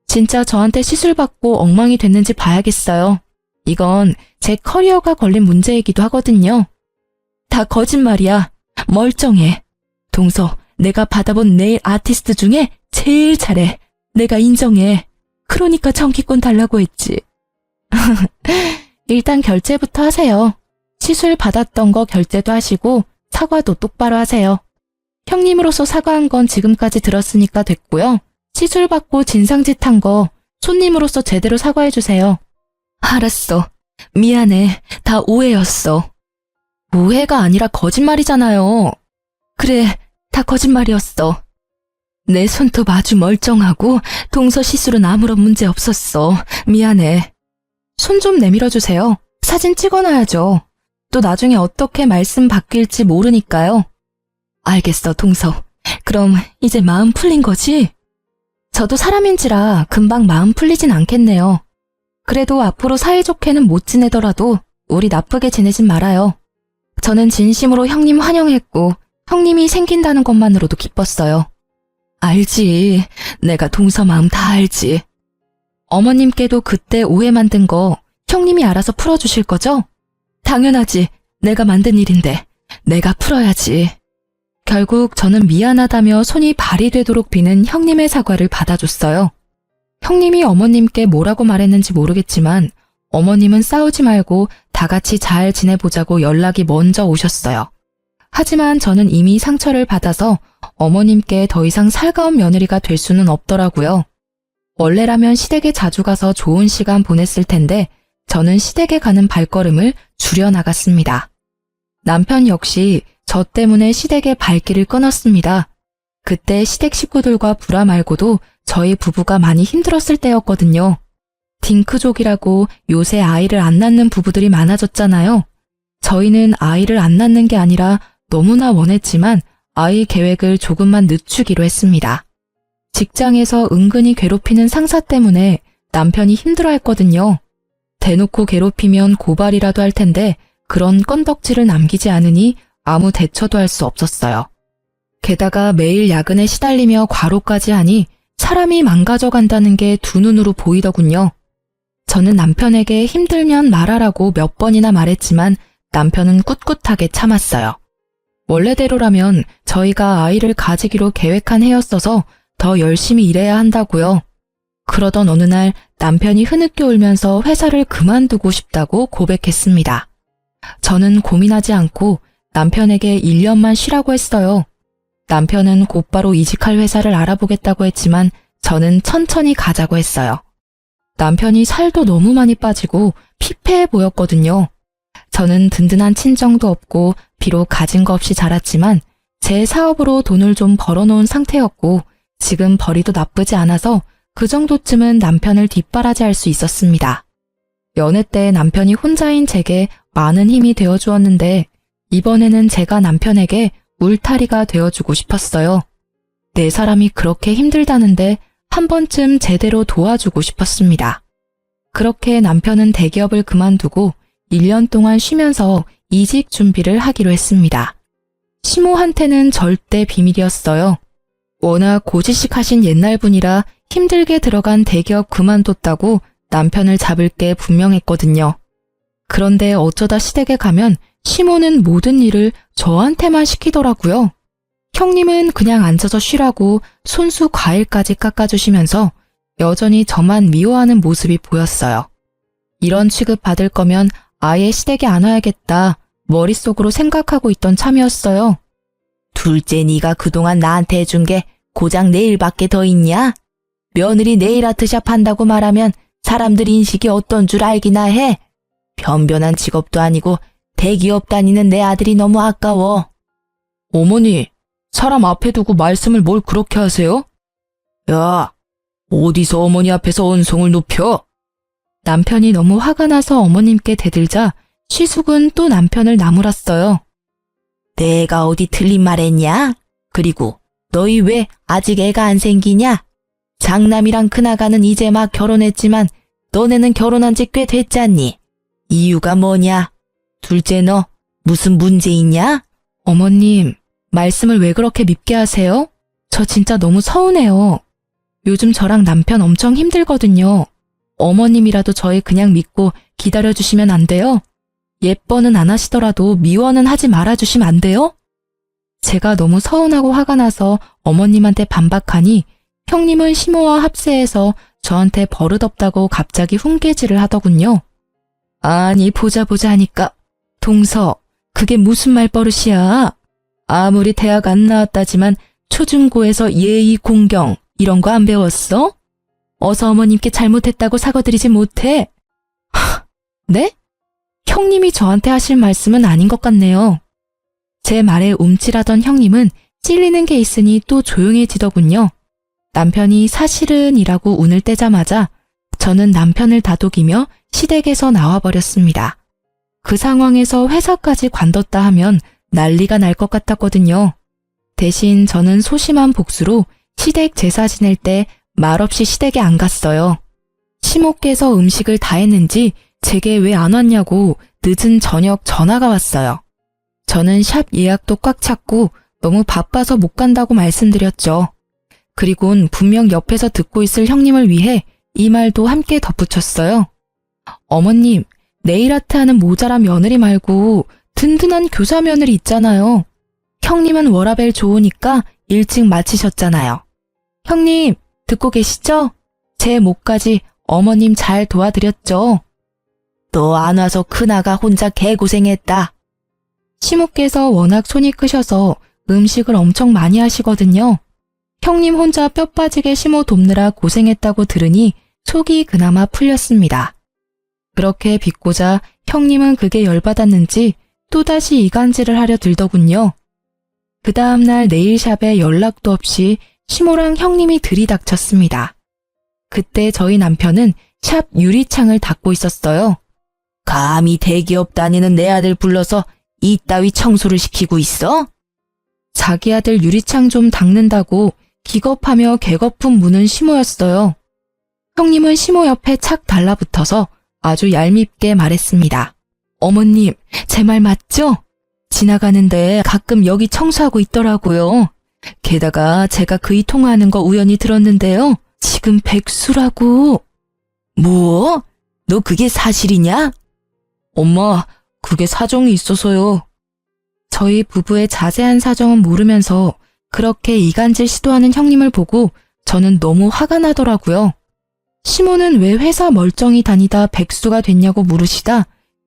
진짜 저한테 시술받고 엉망이 됐는지 봐야겠어요. 이건 제 커리어가 걸린 문제이기도 하거든요. 다 거짓말이야. 멀쩡해. 동서, 내가 받아본 네일 아티스트 중에 제일 잘해. 내가 인정해. 그러니까 정기권 달라고 했지. 일단 결제부터 하세요. 시술 받았던 거 결제도 하시고 사과도 똑바로 하세요. 형님으로서 사과한 건 지금까지 들었으니까 됐고요. 시술 받고 진상짓한 거 손님으로서 제대로 사과해주세요. 알았어. 미안해. 다 오해였어. 오해가 아니라 거짓말이잖아요. 그래, 다 거짓말이었어. 내 손톱 아주 멀쩡하고 동서 시술은 아무런 문제 없었어. 미안해. 손 좀 내밀어주세요. 사진 찍어놔야죠. 또 나중에 어떻게 말씀 바뀔지 모르니까요. 알겠어, 동서. 그럼 이제 마음 풀린 거지? 저도 사람인지라 금방 마음 풀리진 않겠네요. 그래도 앞으로 사이좋게는 못 지내더라도 우리 나쁘게 지내진 말아요. 저는 진심으로 형님 환영했고 형님이 생긴다는 것만으로도 기뻤어요. 알지. 내가 동서 마음 다 알지. 어머님께도 그때 오해 만든 거 형님이 알아서 풀어주실 거죠? 당연하지. 내가 만든 일인데 내가 풀어야지. 결국 저는 미안하다며 손이 발이 되도록 비는 형님의 사과를 받아줬어요. 형님이 어머님께 뭐라고 말했는지 모르겠지만 어머님은 싸우지 말고 다 같이 잘 지내보자고 연락이 먼저 오셨어요. 하지만 저는 이미 상처를 받아서 어머님께 더 이상 살가운 며느리가 될 수는 없더라고요. 원래라면 시댁에 자주 가서 좋은 시간 보냈을 텐데 저는 시댁에 가는 발걸음을 줄여나갔습니다. 남편 역시 저 때문에 시댁의 발길을 끊었습니다. 그때 시댁 식구들과 불화 말고도 저희 부부가 많이 힘들었을 때였거든요. 딩크족이라고 요새 아이를 안 낳는 부부들이 많아졌잖아요. 저희는 아이를 안 낳는 게 아니라 너무나 원했지만 아이 계획을 조금만 늦추기로 했습니다. 직장에서 은근히 괴롭히는 상사 때문에 남편이 힘들어했거든요. 대놓고 괴롭히면 고발이라도 할 텐데 그런 건덕지를 남기지 않으니 아무 대처도 할 수 없었어요. 게다가 매일 야근에 시달리며 과로까지 하니 사람이 망가져간다는 게 두 눈으로 보이더군요. 저는 남편에게 힘들면 말하라고 몇 번이나 말했지만 남편은 꿋꿋하게 참았어요. 원래대로라면 저희가 아이를 가지기로 계획한 해였어서 더 열심히 일해야 한다고요. 그러던 어느 날 남편이 흐느껴 울면서 회사를 그만두고 싶다고 고백했습니다. 저는 고민하지 않고 남편에게 1년만 쉬라고 했어요. 남편은 곧바로 이직할 회사를 알아보겠다고 했지만 저는 천천히 가자고 했어요. 남편이 살도 너무 많이 빠지고 피폐해 보였거든요. 저는 든든한 친정도 없고 비록 가진 거 없이 자랐지만 제 사업으로 돈을 좀 벌어놓은 상태였고 지금 벌이도 나쁘지 않아서 그 정도쯤은 남편을 뒷바라지할 수 있었습니다. 연애 때 남편이 혼자인 제게 많은 힘이 되어주었는데 이번에는 제가 남편에게 울타리가 되어주고 싶었어요. 내 사람이 그렇게 힘들다는데 한 번쯤 제대로 도와주고 싶었습니다. 그렇게 남편은 대기업을 그만두고 1년 동안 쉬면서 이직 준비를 하기로 했습니다. 시모한테는 절대 비밀이었어요. 워낙 고지식하신 옛날 분이라 힘들게 들어간 대기업 그만뒀다고 남편을 잡을 게 분명했거든요. 그런데 어쩌다 시댁에 가면 시모는 모든 일을 저한테만 시키더라고요. 형님은 그냥 앉아서 쉬라고 손수 과일까지 깎아주시면서 여전히 저만 미워하는 모습이 보였어요. 이런 취급 받을 거면 아예 시댁에 안 와야겠다 머릿속으로 생각하고 있던 참이었어요. 둘째 네가 그동안 나한테 해준 게 고작 네일밖에 더 있냐? 며느리 네일 아트샵 한다고 말하면 사람들 인식이 어떤 줄 알기나 해. 변변한 직업도 아니고 대기업 다니는 내 아들이 너무 아까워. 어머니, 사람 앞에 두고 말씀을 뭘 그렇게 하세요? 야, 어디서 어머니 앞에서 언성을 높여? 남편이 너무 화가 나서 어머님께 대들자 시숙은 또 남편을 나무랐어요. 내가 어디 틀린 말 했냐? 그리고 너희 왜 아직 애가 안 생기냐? 장남이랑 큰아가는 이제 막 결혼했지만 너네는 결혼한 지 꽤 됐잖니? 이유가 뭐냐? 둘째 너 무슨 문제 있냐? 어머님, 말씀을 왜 그렇게 밉게 하세요? 저 진짜 너무 서운해요. 요즘 저랑 남편 엄청 힘들거든요. 어머님이라도 저희 그냥 믿고 기다려주시면 안 돼요? 예뻐는 안 하시더라도 미워는 하지 말아주시면 안 돼요? 제가 너무 서운하고 화가 나서 어머님한테 반박하니 형님은 시모와 합세해서 저한테 버릇없다고 갑자기 훈계질을 하더군요. 아니 보자 하니까 동서, 그게 무슨 말버릇이야? 아무리 대학 안 나왔다지만 초중고에서 예의 공경 이런 거 안 배웠어? 어서 어머님께 잘못했다고 사과드리지 못해? 네? 형님이 저한테 하실 말씀은 아닌 것 같네요. 제 말에 움찔하던 형님은 찔리는 게 있으니 또 조용해지더군요. 남편이 사실은이라고 운을 떼자마자 저는 남편을 다독이며 시댁에서 나와버렸습니다. 그 상황에서 회사까지 관뒀다 하면 난리가 날 것 같았거든요. 대신 저는 소심한 복수로 시댁 제사 지낼 때 말없이 시댁에 안 갔어요. 시모께서 음식을 다 했는지 제게 왜 안 왔냐고 늦은 저녁 전화가 왔어요. 저는 샵 예약도 꽉 찼고 너무 바빠서 못 간다고 말씀드렸죠. 그리곤 분명 옆에서 듣고 있을 형님을 위해 이 말도 함께 덧붙였어요. 어머님, 네일아트 하는 모자란 며느리 말고 든든한 교사 며느리 있잖아요. 형님은 워라밸 좋으니까 일찍 마치셨잖아요. 형님, 듣고 계시죠? 제 목까지 어머님 잘 도와드렸죠? 너 안 와서 큰아가 혼자 개고생했다. 시모께서 워낙 손이 크셔서 음식을 엄청 많이 하시거든요. 형님 혼자 뼈 빠지게 시모 돕느라 고생했다고 들으니 속이 그나마 풀렸습니다. 그렇게 빚고자 형님은 그게 열받았는지 또다시 이간질을 하려 들더군요. 그 다음날 네일샵에 연락도 없이 시모랑 형님이 들이닥쳤습니다. 그때 저희 남편은 샵 유리창을 닫고 있었어요. 감히 대기업 다니는 내 아들 불러서 이따위 청소를 시키고 있어? 자기 아들 유리창 좀 닦는다고 기겁하며 개거품 무는 시모였어요. 형님은 시모 옆에 착 달라붙어서 아주 얄밉게 말했습니다. 어머님, 제 말 맞죠? 지나가는데 가끔 여기 청소하고 있더라고요. 게다가 제가 그이 통화하는 거 우연히 들었는데요. 지금 백수라고. 뭐? 너 그게 사실이냐? 엄마, 그게 사정이 있어서요. 저희 부부의 자세한 사정은 모르면서 그렇게 이간질 시도하는 형님을 보고 저는 너무 화가 나더라고요. 시모는 왜 회사 멀쩡히 다니다 백수가 됐냐고 물으시다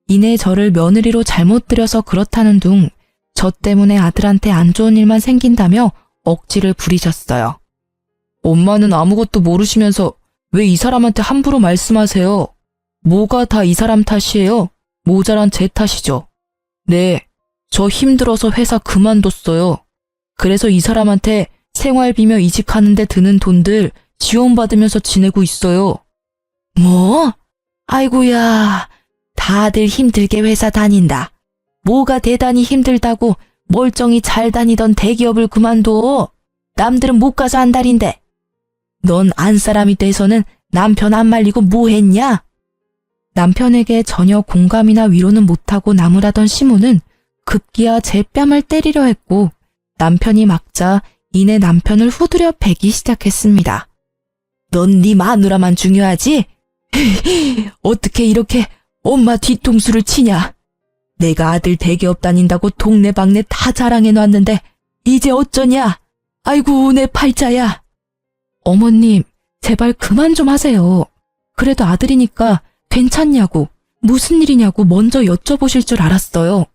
이내 저를 며느리로 잘못 들여서 그렇다는 둥 저 때문에 아들한테 안 좋은 일만 생긴다며 억지를 부리셨어요. 엄마는 아무것도 모르시면서 왜 이 사람한테 함부로 말씀하세요? 뭐가 다 이 사람 탓이에요? 모자란 제 탓이죠. 네, 저 힘들어서 회사 그만뒀어요. 그래서 이 사람한테 생활비며 이직하는데 드는 돈들 지원받으면서 지내고 있어요. 뭐? 아이고야, 다들 힘들게 회사 다닌다. 뭐가 대단히 힘들다고 멀쩡히 잘 다니던 대기업을 그만둬. 남들은 못 가서 안달인데. 넌 안 사람이 돼서는 남편 안 말리고 뭐 했냐? 남편에게 전혀 공감이나 위로는 못하고 나무라던 시모는 급기야 제 뺨을 때리려 했고 남편이 막자 이내 남편을 후드려 베기 시작했습니다. 넌 네 마누라만 중요하지? 어떻게 이렇게 엄마 뒤통수를 치냐? 내가 아들 대기업 다닌다고 동네방네 다 자랑해놨는데 이제 어쩌냐? 아이고 내 팔자야. 어머님 제발 그만 좀 하세요. 그래도 아들이니까 괜찮냐고 무슨 일이냐고 먼저 여쭤보실 줄 알았어요.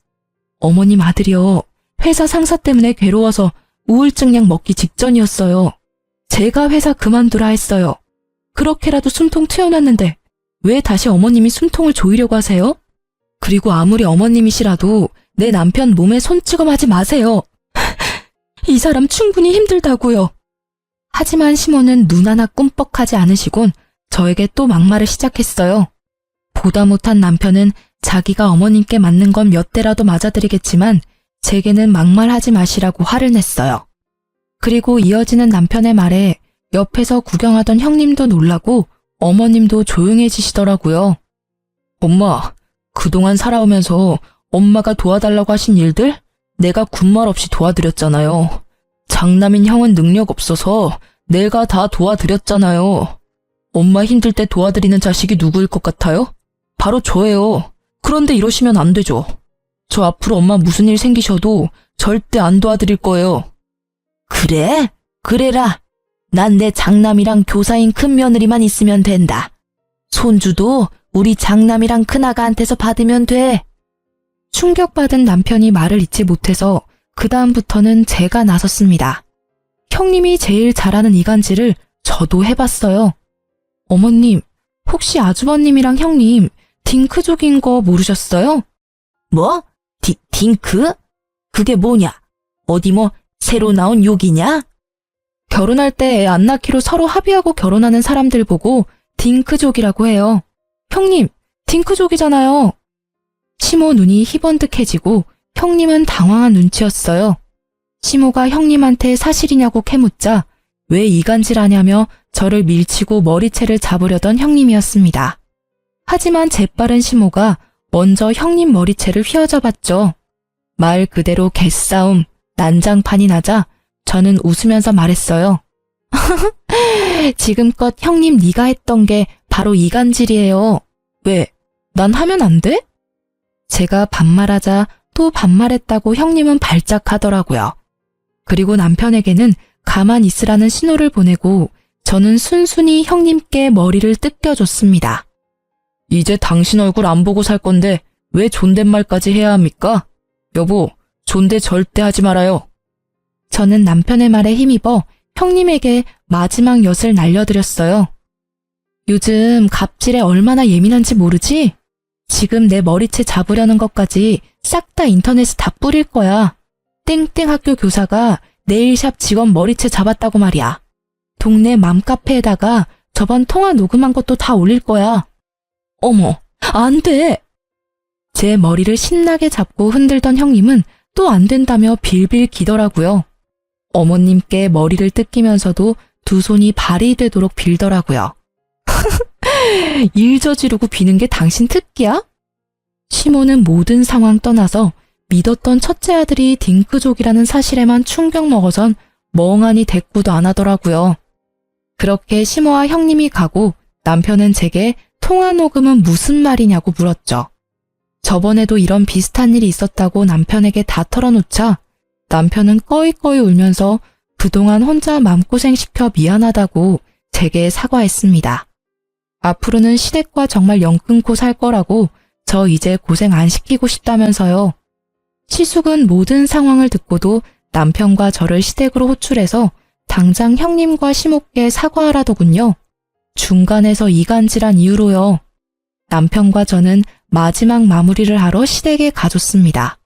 어머님 아들이요. 회사 상사 때문에 괴로워서 우울증약 먹기 직전이었어요. 제가 회사 그만두라 했어요. 그렇게라도 숨통 트여놨는데 왜 다시 어머님이 숨통을 조이려고 하세요? 그리고 아무리 어머님이시라도 내 남편 몸에 손찌검하지 마세요. 이 사람 충분히 힘들다고요. 하지만 시모는 눈 하나 꿈뻑하지 않으시곤 저에게 또 막말을 시작했어요. 보다 못한 남편은 자기가 어머님께 맞는 건 몇 대라도 맞아드리겠지만 제게는 막말하지 마시라고 화를 냈어요. 그리고 이어지는 남편의 말에 옆에서 구경하던 형님도 놀라고 어머님도 조용해지시더라고요. 엄마, 그동안 살아오면서 엄마가 도와달라고 하신 일들 내가 군말 없이 도와드렸잖아요. 장남인 형은 능력 없어서 내가 다 도와드렸잖아요. 엄마 힘들 때 도와드리는 자식이 누구일 것 같아요? 바로 저예요. 그런데 이러시면 안 되죠. 저 앞으로 엄마 무슨 일 생기셔도 절대 안 도와드릴 거예요. 그래? 그래라. 난 내 장남이랑 교사인 큰며느리만 있으면 된다. 손주도 우리 장남이랑 큰아가한테서 받으면 돼. 충격받은 남편이 말을 잇지 못해서 그 다음부터는 제가 나섰습니다. 형님이 제일 잘하는 이간질을 저도 해봤어요. 어머님, 혹시 아주버님이랑 형님 딩크족인 거 모르셨어요? 뭐? 딩크? 그게 뭐냐? 어디 뭐 새로 나온 욕이냐? 결혼할 때 애 안 낳기로 서로 합의하고 결혼하는 사람들 보고 딩크족이라고 해요. 형님, 딩크족이잖아요. 시모 눈이 희번뜩해지고 형님은 당황한 눈치였어요. 시모가 형님한테 사실이냐고 캐묻자 왜 이간질하냐며 저를 밀치고 머리채를 잡으려던 형님이었습니다. 하지만 재빠른 시모가 먼저 형님 머리채를 휘어잡았죠. 말 그대로 개싸움, 난장판이 나자 저는 웃으면서 말했어요. 지금껏 형님 네가 했던 게 바로 이간질이에요. 왜? 난 하면 안 돼? 제가 반말하자 또 반말했다고 형님은 발작하더라고요. 그리고 남편에게는 가만 있으라는 신호를 보내고 저는 순순히 형님께 머리를 뜯겨줬습니다. 이제 당신 얼굴 안 보고 살 건데 왜 존댓말까지 해야 합니까? 여보, 존대 절대 하지 말아요. 저는 남편의 말에 힘입어 형님에게 마지막 엿을 날려드렸어요. 요즘 갑질에 얼마나 예민한지 모르지? 지금 내 머리채 잡으려는 것까지 싹 다 인터넷에 다 뿌릴 거야. 땡땡 학교 교사가 네일샵 직원 머리채 잡았다고 말이야. 동네 맘카페에다가 저번 통화 녹음한 것도 다 올릴 거야. 어머, 안 돼! 제 머리를 신나게 잡고 흔들던 형님은 또 안 된다며 빌빌 기더라고요. 어머님께 머리를 뜯기면서도 두 손이 발이 되도록 빌더라고요. 일 저지르고 비는 게 당신 특기야? 시모는 모든 상황 떠나서 믿었던 첫째 아들이 딩크족이라는 사실에만 충격 먹어선 멍하니 대꾸도 안 하더라고요. 그렇게 시모와 형님이 가고 남편은 제게 통화 녹음은 무슨 말이냐고 물었죠. 저번에도 이런 비슷한 일이 있었다고 남편에게 다 털어놓자 남편은 꺼이꺼이 울면서 그동안 혼자 마음고생 시켜 미안하다고 제게 사과했습니다. 앞으로는 시댁과 정말 영 끊고 살 거라고 저 이제 고생 안 시키고 싶다면서요. 시숙은 모든 상황을 듣고도 남편과 저를 시댁으로 호출해서 당장 형님과 시모께 사과하라더군요. 중간에서 이간질한 이유로요. 남편과 저는 마지막 마무리를 하러 시댁에 가줬습니다.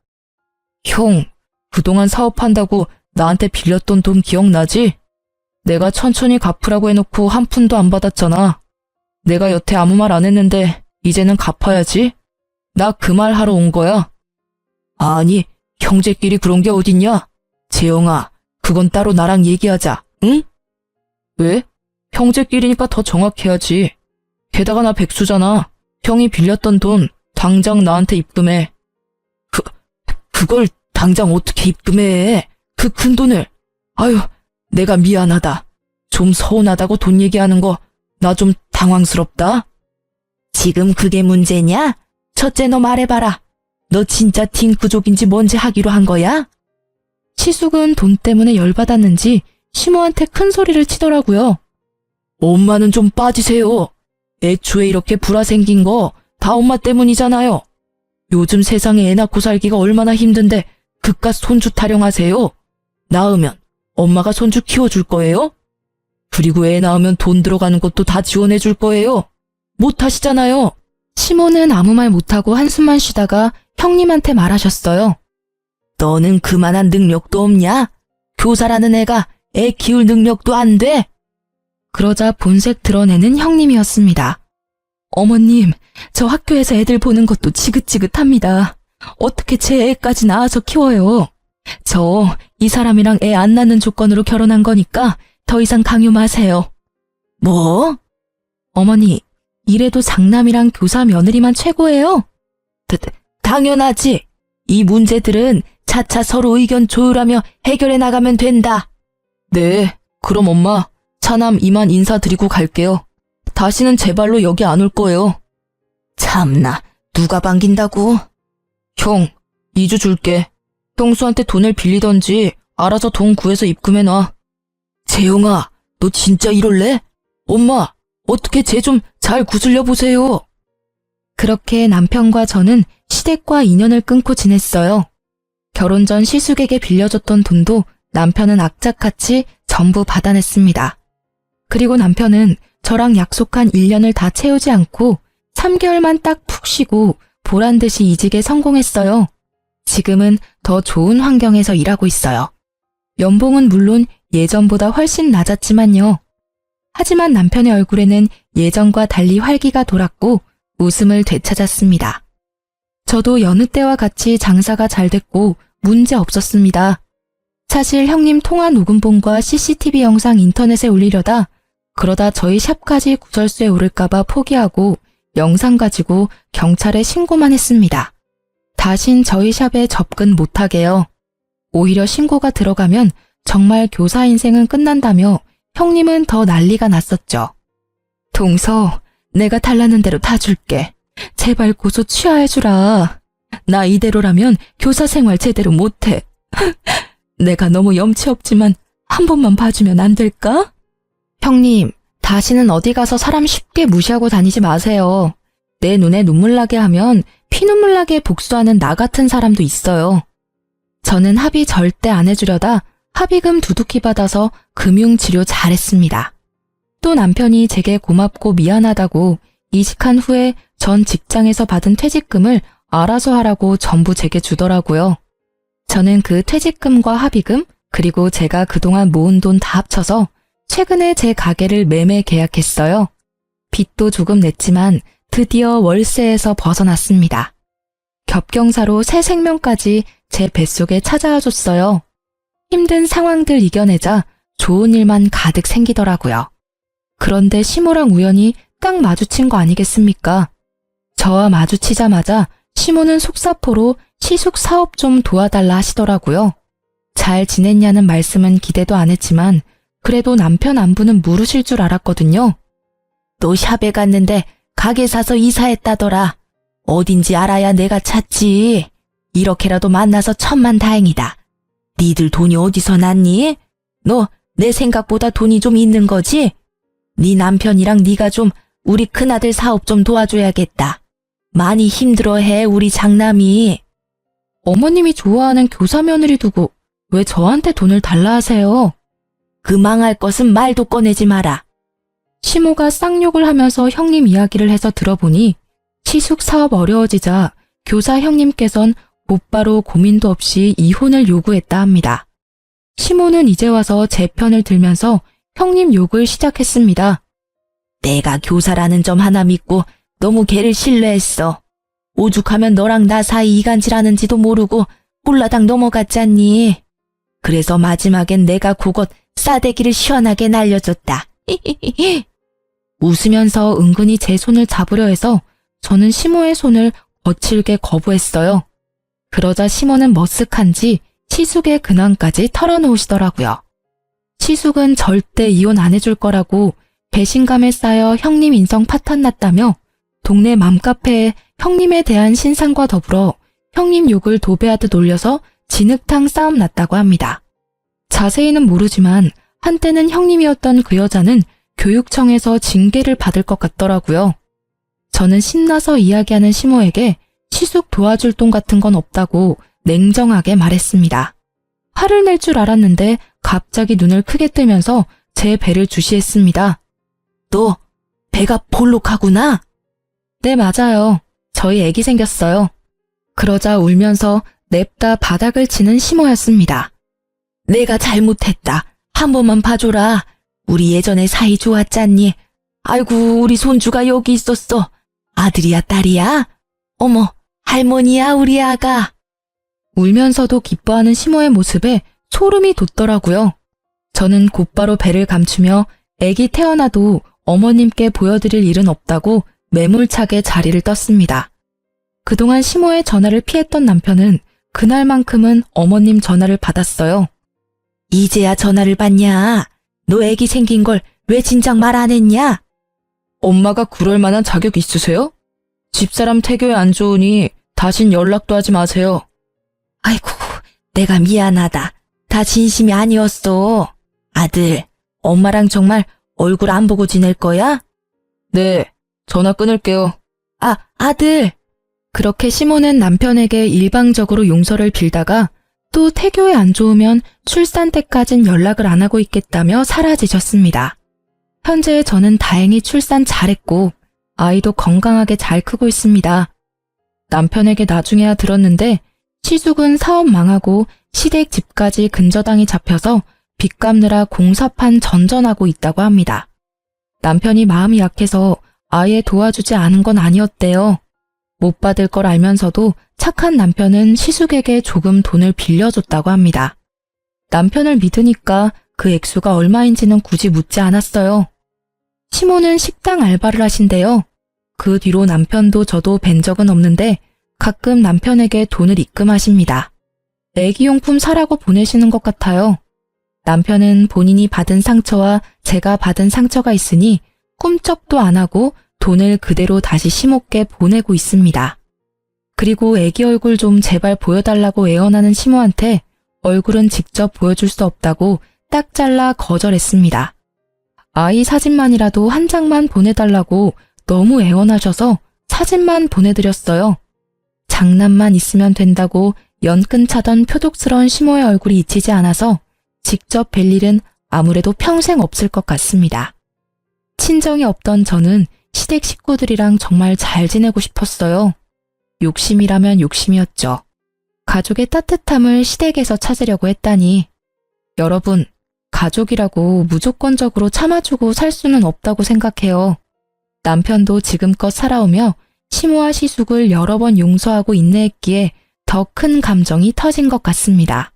형, 그동안 사업한다고 나한테 빌렸던 돈 기억나지? 내가 천천히 갚으라고 해놓고 한 푼도 안 받았잖아. 내가 여태 아무 말 안 했는데 이제는 갚아야지. 나 그 말 하러 온 거야. 아니, 형제끼리 그런 게 어딨냐? 재영아, 그건 따로 나랑 얘기하자, 응? 왜? 형제끼리니까 더 정확해야지. 게다가 나 백수잖아. 형이 빌렸던 돈 당장 나한테 입금해. 그걸 당장 어떻게 입금해? 그 큰 돈을. 아유, 내가 미안하다. 좀 서운하다고 돈 얘기하는 거 나 좀 당황스럽다. 지금 그게 문제냐? 첫째 너 말해봐라. 너 진짜 딩크족인지 뭔지 하기로 한 거야? 시숙은 돈 때문에 열받았는지 시모한테 큰 소리를 치더라고요. 엄마는 좀 빠지세요. 애초에 이렇게 불화 생긴 거 다 엄마 때문이잖아요. 요즘 세상에 애 낳고 살기가 얼마나 힘든데 그깟 손주 타령하세요. 낳으면 엄마가 손주 키워줄 거예요? 그리고 애 낳으면 돈 들어가는 것도 다 지원해줄 거예요. 못하시잖아요. 시모는 아무 말 못하고 한숨만 쉬다가 형님한테 말하셨어요. 너는 그만한 능력도 없냐? 교사라는 애가 애 키울 능력도 안 돼? 그러자 본색 드러내는 형님이었습니다. 어머님, 저 학교에서 애들 보는 것도 지긋지긋합니다. 어떻게 제 애까지 낳아서 키워요? 저 이 사람이랑 애 안 낳는 조건으로 결혼한 거니까 더 이상 강요 마세요. 뭐? 어머니, 이래도 장남이랑 교사 며느리만 최고예요? 당연하지. 이 문제들은 차차 서로 의견 조율하며 해결해 나가면 된다. 네, 그럼 엄마, 차남 이만 인사드리고 갈게요. 다시는 제 발로 여기 안 올 거예요. 참나, 누가 반긴다고? 형, 2주 줄게. 형수한테 돈을 빌리던지 알아서 돈 구해서 입금해놔. 재용아, 너 진짜 이럴래? 엄마, 어떻게 쟤 좀 잘 구슬려 보세요. 그렇게 남편과 저는 시댁과 인연을 끊고 지냈어요. 결혼 전 시숙에게 빌려줬던 돈도 남편은 악착같이 전부 받아냈습니다. 그리고 남편은 저랑 약속한 1년을 다 채우지 않고 3개월만 딱 푹 쉬고 보란듯이 이직에 성공했어요. 지금은 더 좋은 환경에서 일하고 있어요. 연봉은 물론 예전보다 훨씬 낮았지만요. 하지만 남편의 얼굴에는 예전과 달리 활기가 돌았고 웃음을 되찾았습니다. 저도 여느 때와 같이 장사가 잘 됐고 문제 없었습니다. 사실 형님 통화 녹음본과 CCTV 영상 인터넷에 올리려다 그러다 저희 샵까지 구설수에 오를까봐 포기하고 영상 가지고 경찰에 신고만 했습니다. 다신 저희 샵에 접근 못하게요. 오히려 신고가 들어가면 정말 교사 인생은 끝난다며 형님은 더 난리가 났었죠. 동서, 내가 달라는 대로 다 줄게. 제발 고소 취하해주라. 나 이대로라면 교사 생활 제대로 못해. 내가 너무 염치 없지만 한 번만 봐주면 안 될까? 형님, 다시는 어디 가서 사람 쉽게 무시하고 다니지 마세요. 내 눈에 눈물 나게 하면 피눈물 나게 복수하는 나 같은 사람도 있어요. 저는 합의 절대 안 해주려다 합의금 두둑히 받아서 금융치료 잘했습니다. 또 남편이 제게 고맙고 미안하다고 이직한 후에 전 직장에서 받은 퇴직금을 알아서 하라고 전부 제게 주더라고요. 저는 그 퇴직금과 합의금 그리고 제가 그동안 모은 돈 다 합쳐서 최근에 제 가게를 매매 계약했어요. 빚도 조금 냈지만 드디어 월세에서 벗어났습니다. 겹경사로 새 생명까지 제 뱃속에 찾아와 줬어요. 힘든 상황들 이겨내자 좋은 일만 가득 생기더라고요. 그런데 시모랑 우연히 딱 마주친 거 아니겠습니까? 저와 마주치자마자 시모는 속사포로 시숙 사업 좀 도와달라 하시더라고요. 잘 지냈냐는 말씀은 기대도 안 했지만 그래도 남편 안부는 물으실 줄 알았거든요. 너 샵에 갔는데 가게 사서 이사했다더라. 어딘지 알아야 내가 찾지. 이렇게라도 만나서 천만다행이다. 니들 돈이 어디서 났니? 너 내 생각보다 돈이 좀 있는 거지? 네 남편이랑 네가 좀 우리 큰아들 사업 좀 도와줘야겠다. 많이 힘들어해 우리 장남이. 어머님이 좋아하는 교사 며느리 두고 왜 저한테 돈을 달라 하세요? 그 망할 것은 말도 꺼내지 마라. 시모가 쌍욕을 하면서 형님 이야기를 해서 들어보니 시숙 사업 어려워지자 교사 형님께선 곧바로 고민도 없이 이혼을 요구했다 합니다. 시모는 이제 와서 제 편을 들면서 형님 욕을 시작했습니다. 내가 교사라는 점 하나 믿고 너무 걔를 신뢰했어. 오죽하면 너랑 나 사이 이간질하는지도 모르고 꼴라당 넘어갔잖니. 그래서 마지막엔 내가 그곳 싸대기를 시원하게 날려줬다. 웃으면서 은근히 제 손을 잡으려 해서 저는 시모의 손을 거칠게 거부했어요. 그러자 시모는 머쓱한지 시숙의 근황까지 털어놓으시더라고요. 시숙은 절대 이혼 안 해줄 거라고 배신감에 쌓여 형님 인성 파탄났다며 동네 맘카페에 형님에 대한 신상과 더불어 형님 욕을 도배하듯 올려서 진흙탕 싸움 났다고 합니다. 자세히는 모르지만 한때는 형님이었던 그 여자는 교육청에서 징계를 받을 것 같더라고요. 저는 신나서 이야기하는 시모에게 시숙 도와줄 돈 같은 건 없다고 냉정하게 말했습니다. 화를 낼 줄 알았는데 갑자기 눈을 크게 뜨면서 제 배를 주시했습니다. 너 배가 볼록하구나. 네, 맞아요. 저희 애기 생겼어요. 그러자 울면서 냅다 바닥을 치는 시모였습니다. 내가 잘못했다. 한 번만 봐줘라. 우리 예전에 사이 좋았잖니. 아이고 우리 손주가 여기 있었어. 아들이야 딸이야? 어머 할머니야 우리 아가. 울면서도 기뻐하는 시모의 모습에 소름이 돋더라고요. 저는 곧바로 배를 감추며 애기 태어나도 어머님께 보여드릴 일은 없다고 매몰차게 자리를 떴습니다. 그동안 시모의 전화를 피했던 남편은 그날만큼은 어머님 전화를 받았어요. 이제야 전화를 받냐? 너 애기 생긴 걸 왜 진작 말 안 했냐? 엄마가 그럴 만한 자격 있으세요? 집사람 태교에 안 좋으니 다신 연락도 하지 마세요. 아이고 내가 미안하다. 다 진심이 아니었어. 아들 엄마랑 정말 얼굴 안 보고 지낼 거야? 네, 전화 끊을게요. 아들. 그렇게 시모는 남편에게 일방적으로 용서를 빌다가 또 태교에 안 좋으면 출산 때까진 연락을 안 하고 있겠다며 사라지셨습니다. 현재 저는 다행히 출산 잘했고 아이도 건강하게 잘 크고 있습니다. 남편에게 나중에야 들었는데 시숙은 사업 망하고 시댁 집까지 근저당이 잡혀서 빚 갚느라 공사판 전전하고 있다고 합니다. 남편이 마음이 약해서 아예 도와주지 않은 건 아니었대요. 못 받을 걸 알면서도 착한 남편은 시숙에게 조금 돈을 빌려줬다고 합니다. 남편을 믿으니까 그 액수가 얼마인지는 굳이 묻지 않았어요. 시모는 식당 알바를 하신대요. 그 뒤로 남편도 저도 뵌 적은 없는데 가끔 남편에게 돈을 입금하십니다. 애기용품 사라고 보내시는 것 같아요. 남편은 본인이 받은 상처와 제가 받은 상처가 있으니 꿈쩍도 안 하고 돈을 그대로 다시 시모께 보내고 있습니다. 그리고 애기 얼굴 좀 제발 보여달라고 애원하는 시모한테 얼굴은 직접 보여줄 수 없다고 딱 잘라 거절했습니다. 아이 사진만이라도 한 장만 보내달라고 너무 애원하셔서 사진만 보내드렸어요. 장난만 있으면 된다고 연끈차던 표독스러운 시모의 얼굴이 잊히지 않아서 직접 뵐 일은 아무래도 평생 없을 것 같습니다. 친정이 없던 저는 시댁 식구들이랑 정말 잘 지내고 싶었어요. 욕심이라면 욕심이었죠. 가족의 따뜻함을 시댁에서 찾으려고 했다니. 여러분, 가족이라고 무조건적으로 참아주고 살 수는 없다고 생각해요. 남편도 지금껏 살아오며 시모와 시숙을 여러 번 용서하고 인내했기에 더 큰 감정이 터진 것 같습니다.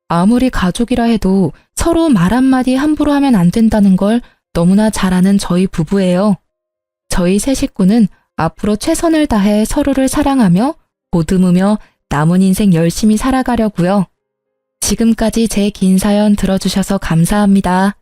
아무리 가족이라 해도 서로 말 한마디 함부로 하면 안 된다는 걸 너무나 잘 아는 저희 부부예요. 저희 세 식구는 앞으로 최선을 다해 서로를 사랑하며 보듬으며 남은 인생 열심히 살아가려고요. 지금까지 제 긴 사연 들어주셔서 감사합니다.